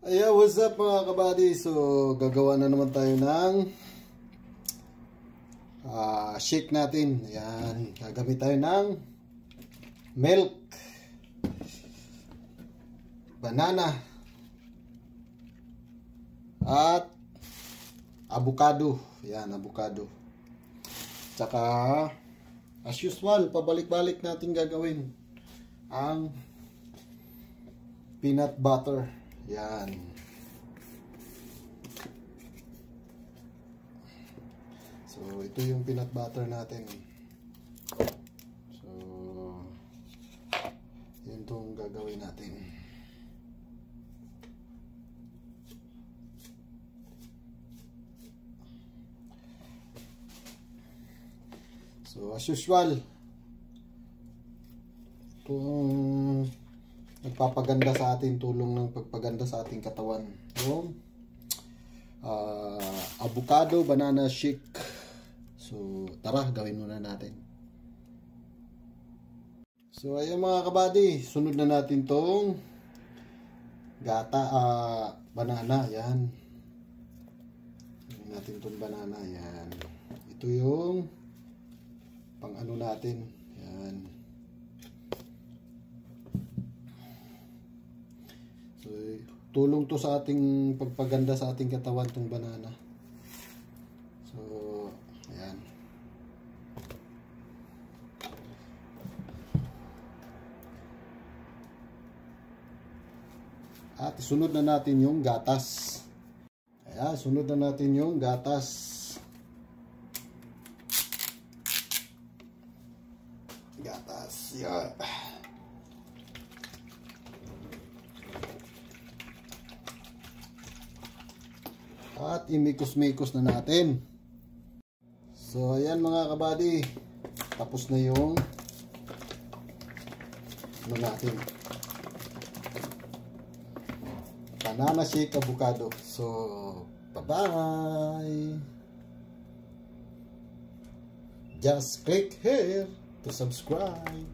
Ayan, what's up mga kabady? So, gagawa na naman tayo ng shake natin. Ayan, gagamit tayo ng milk, banana, at avocado. Ayan, avocado. Tsaka, as usual, pabalik-balik natin gagawin ang peanut butter. Yan. So, ito yung peanut butter natin. So, yun itong gagawin natin. So, as usual, itong nagpapaganda sa atin, tulong ng pagpaganda sa ating katawan, yung avocado banana shake. So tara, gawin muna natin. So ayan mga kabady, sunod na natin tong banana. Yan, natin tong banana. Yan, ito yung pang ano natin. Yan. So, tulong to sa ating pagpaganda sa ating katawan tong banana. So, ayan. At sunod na natin yung gatas. Ayan, sunod na natin yung gatas. Gatas. Yan. At imikos-mikos na natin. So ayan mga kabady, tapos na yung ano natin, banana shake avocado. So bye bye. Just click here to subscribe.